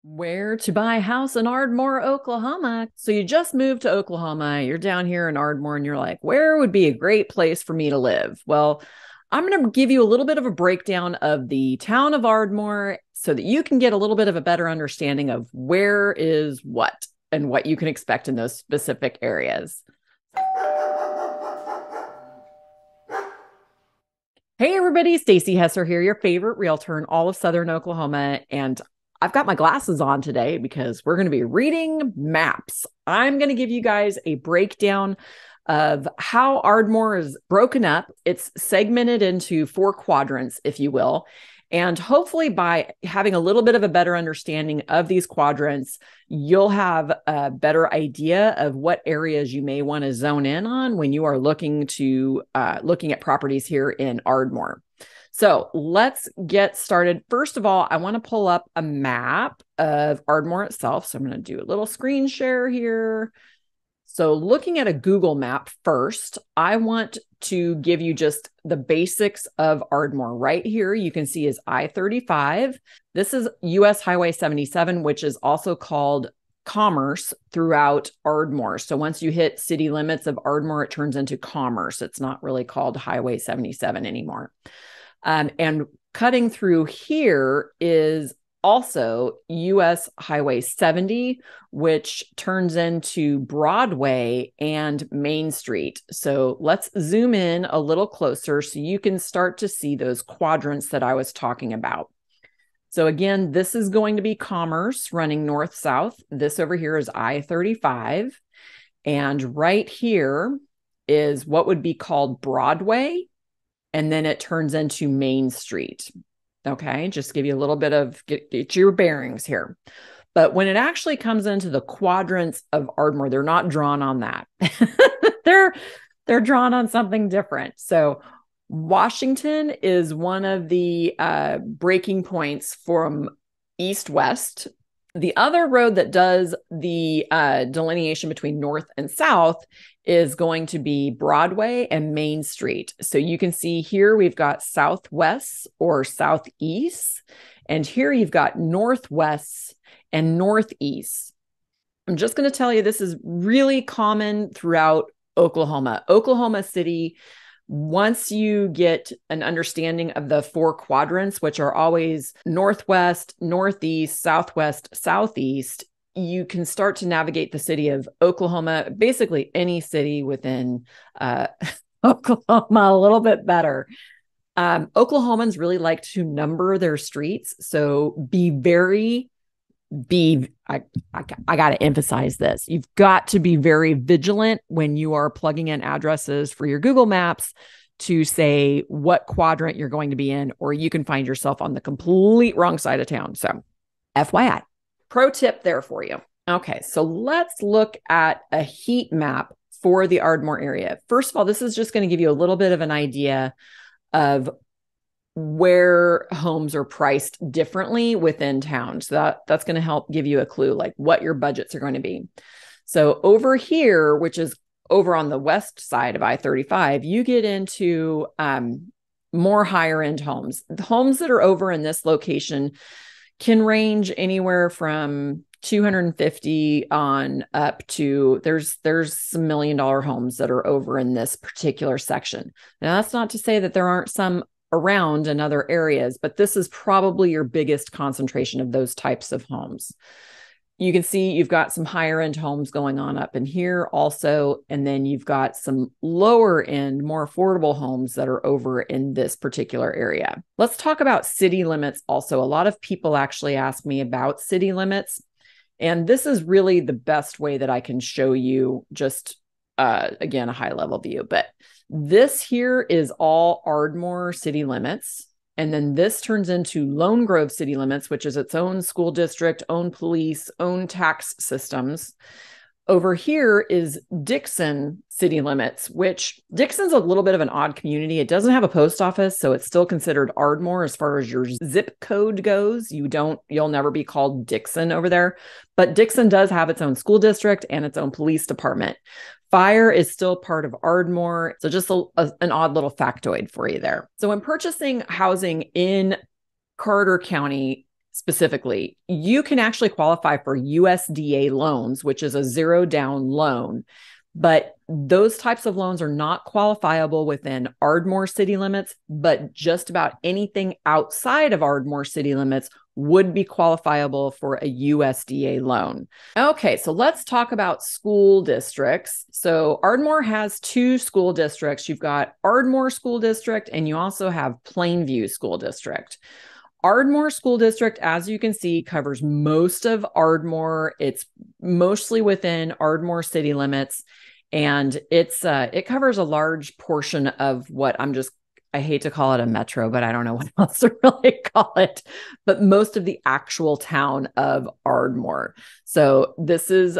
Where to buy a house in Ardmore, Oklahoma. So you just moved to Oklahoma, you're down here in Ardmore, and you're like, where would be a great place for me to live? Well, I'm going to give you a little bit of a breakdown of the town of Ardmore so that you can get a little bit of a better understanding of where is what and what you can expect in those specific areas. Hey everybody, Stacy Hesser here, your favorite realtor in all of Southern Oklahoma, and I've got my glasses on today because we're going to be reading maps. I'm going to give you guys a breakdown of how Ardmore is broken up. It's segmented into 4 quadrants, if you will. And hopefully by having a little bit of a better understanding of these quadrants, you'll have a better idea of what areas you may want to zone in on when you are looking at properties here in Ardmore. So let's get started. First of all, I want to pull up a map of Ardmore itself. So I'm going to do a little screen share here. So looking at a Google map first, I want to give you just the basics of Ardmore. Right here, you can see is I-35. This is US Highway 77, which is also called Commerce throughout Ardmore. So once you hit city limits of Ardmore, it turns into Commerce. It's not really called Highway 77 anymore. And cutting through here is also US Highway 70, which turns into Broadway and Main Street. So let's zoom in a little closer so you can start to see those quadrants that I was talking about. So again, this is going to be Commerce running north-south. This over here is I-35. And right here is what would be called Broadway. And then it turns into Main Street. Okay, just give you a little bit of get your bearings here. But when it actually comes into the quadrants of Ardmore, they're not drawn on that. they're drawn on something different. So Washington is one of the breaking points from east-west. The other road that does the delineation between north and south is going to be Broadway and Main Street. So you can see here we've got southwest or southeast, and here you've got northwest and northeast. I'm just going to tell you this is really common throughout Oklahoma. Oklahoma City, once you get an understanding of the 4 quadrants, which are always northwest, northeast, southwest, southeast, you can start to navigate the city of Oklahoma, basically any city within Oklahoma a little bit better. Oklahomans really like to number their streets. So I got to emphasize this. You've got to be very vigilant when you are plugging in addresses for your Google Maps to say what quadrant you're going to be in, or you can find yourself on the complete wrong side of town. So FYI, pro tip there for you. Okay, so let's look at a heat map for the Ardmore area. First of all, this is just going to give you a little bit of an idea of where homes are priced differently within town. So that's going to help give you a clue, like what your budgets are going to be. So over here, which is over on the west side of I-35, you get into more higher end homes. The homes that are over in this location can range anywhere from 250 on up to there's some $1 million homes that are over in this particular section. Now, that's not to say that there aren't some around in other areas, but this is probably your biggest concentration of those types of homes. You can see you've got some higher end homes going on up in here also, and then you've got some lower end, more affordable homes that are over in this particular area. Let's talk about city limits also. A lot of people actually ask me about city limits, and this is really the best way that I can show you just, again, a high level view, but this here is all Ardmore city limits. And then this turns into Lone Grove city limits, which is its own school district, own police, own tax systems. Over here is Dixon city limits, which Dixon's a little bit of an odd community. It doesn't have a post office, so it's still considered Ardmore as far as your zip code goes. You'll never be called Dixon over there. But Dixon does have its own school district and its own police department. Fire is still part of Ardmore. So just an odd little factoid for you there. So when purchasing housing in Carter County, specifically, you can actually qualify for USDA loans, which is a zero down loan. But those types of loans are not qualifiable within Ardmore city limits, but just about anything outside of Ardmore city limits would be qualifiable for a USDA loan. Okay, so let's talk about school districts. So Ardmore has two school districts. You've got Ardmore School District, and you also have Plainview School District. Ardmore School District, as you can see, covers most of Ardmore. It's mostly within Ardmore city limits, and it covers a large portion of what I hate to call it a metro, but I don't know what else to really call it, but most of the actual town of Ardmore. So this is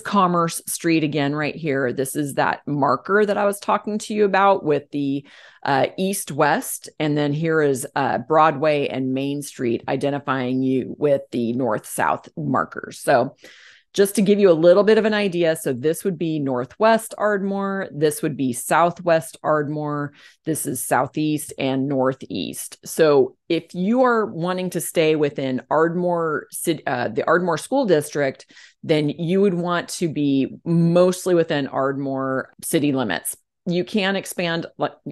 Commerce Street again right here. This is that marker that I was talking to you about with the east-west. And then here is Broadway and Main Street identifying you with the north-south markers. So just to give you a little bit of an idea, so this would be Northwest Ardmore, this would be Southwest Ardmore, this is Southeast and Northeast. So if you are wanting to stay within Ardmore, the Ardmore School District, then you would want to be mostly within Ardmore city limits. You can expand,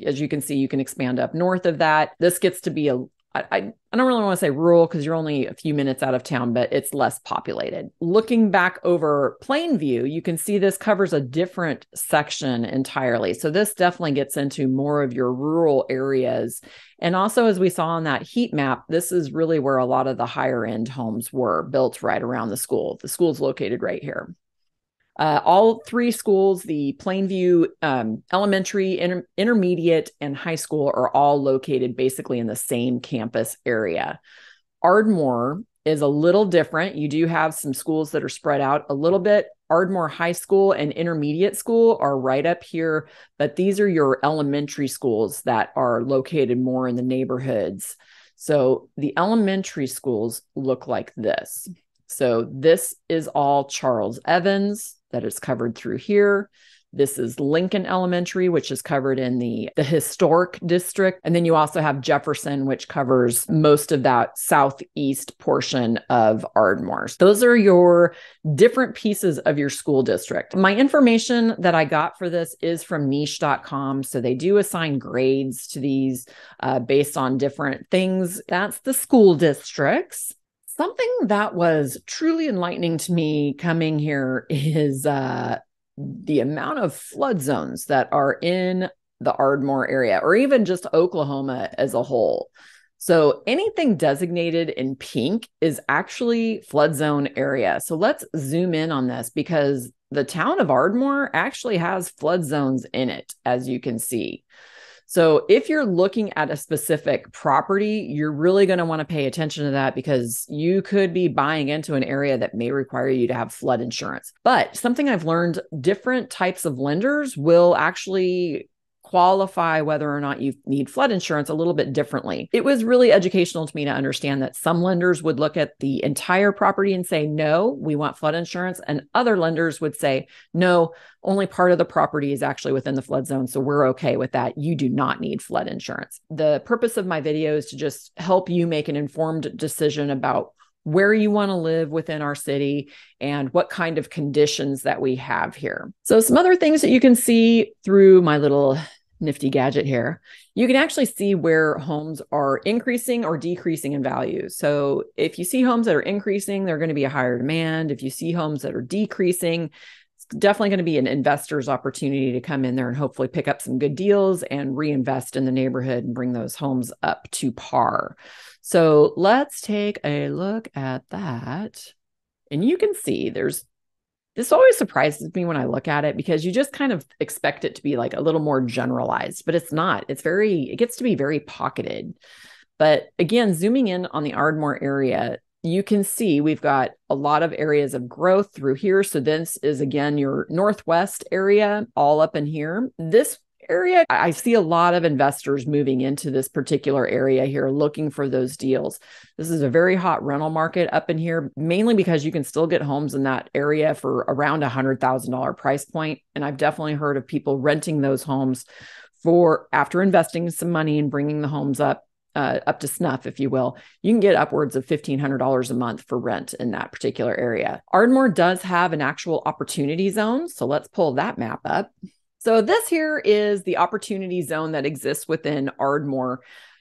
as you can see, you can expand up north of that. This gets to be I don't really want to say rural because you're only a few minutes out of town, but it's less populated. Looking back over Plainview, you can see this covers a different section entirely. So this definitely gets into more of your rural areas. And also, as we saw on that heat map, this is really where a lot of the higher end homes were built right around the school. The school's located right here. All three schools, the Plainview Elementary, Intermediate, and High School, are all located basically in the same campus area. Ardmore is a little different. You do have some schools that are spread out a little bit. Ardmore High School and Intermediate School are right up here, but these are your elementary schools that are located more in the neighborhoods. So the elementary schools look like this. So this is all Charles Evans that is covered through here. This is Lincoln Elementary, which is covered in the historic district. And then you also have Jefferson, which covers most of that southeast portion of Ardmore. Those are your different pieces of your school district. My information that I got for this is from niche.com. So they do assign grades to these based on different things. That's the school districts. Something that was truly enlightening to me coming here is the amount of flood zones that are in the Ardmore area, or even just Oklahoma as a whole. So anything designated in pink is actually flood zone area. So let's zoom in on this because the town of Ardmore actually has flood zones in it, as you can see. So if you're looking at a specific property, you're really going to want to pay attention to that because you could be buying into an area that may require you to have flood insurance. But something I've learned, different types of lenders will actually qualify whether or not you need flood insurance a little bit differently. It was really educational to me to understand that some lenders would look at the entire property and say, no, we want flood insurance. And other lenders would say, no, only part of the property is actually within the flood zone. So we're okay with that. You do not need flood insurance. The purpose of my video is to just help you make an informed decision about where you want to live within our city and what kind of conditions that we have here. So some other things that you can see through my little nifty gadget here, you can actually see where homes are increasing or decreasing in value. So if you see homes that are increasing, they're going to be a higher demand. If you see homes that are decreasing, it's definitely going to be an investor's opportunity to come in there and hopefully pick up some good deals and reinvest in the neighborhood and bring those homes up to par. So let's take a look at that. And you can see this always surprises me when I look at it because you just kind of expect it to be like a little more generalized, but it's not. It gets to be very pocketed. But again, zooming in on the Ardmore area, you can see we've got a lot of areas of growth through here. So this is, again, your northwest area, all up in here. This area, I see a lot of investors moving into this particular area here, looking for those deals. This is a very hot rental market up in here, mainly because you can still get homes in that area for around $100,000 price point. And I've definitely heard of people renting those homes for after investing some money and bringing the homes up up to snuff, if you will, you can get upwards of $1,500 a month for rent in that particular area. Ardmore does have an actual opportunity zone. So let's pull that map up. So this here is the opportunity zone that exists within Ardmore.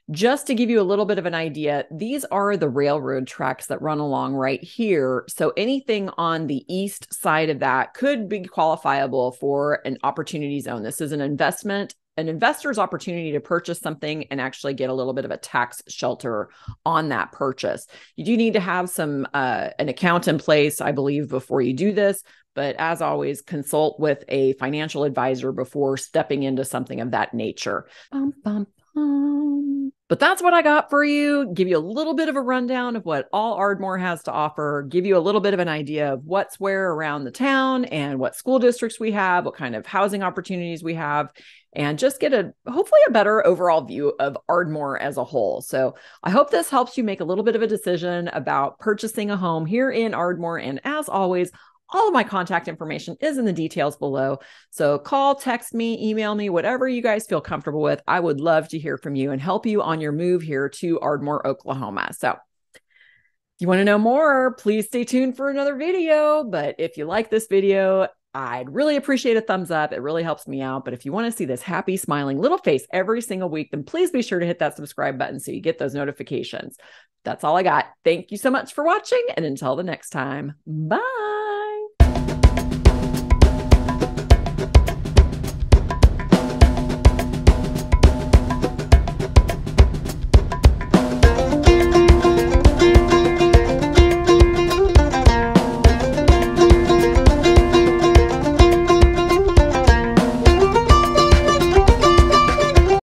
Just to give you a little bit of an idea, these are the railroad tracks that run along right here. So anything on the east side of that could be qualifiable for an opportunity zone. This is an investment, an investor's opportunity to purchase something and actually get a little bit of a tax shelter on that purchase. You do need to have some an account in place, I believe, before you do this. But as always, consult with a financial advisor before stepping into something of that nature. Bum, bum, bum. But that's what I got for you. Give you a little bit of a rundown of what all Ardmore has to offer, give you a little bit of an idea of what's where around the town and what school districts we have, what kind of housing opportunities we have, and just get hopefully a better overall view of Ardmore as a whole. So I hope this helps you make a little bit of a decision about purchasing a home here in Ardmore. And as always, all of my contact information is in the details below. So call, text me, email me, whatever you guys feel comfortable with. I would love to hear from you and help you on your move here to Ardmore, Oklahoma. So if you want to know more, please stay tuned for another video. But if you like this video, I'd really appreciate a thumbs up. It really helps me out. But if you want to see this happy, smiling little face every single week, then please be sure to hit that subscribe button so you get those notifications. That's all I got. Thank you so much for watching. And until the next time, bye.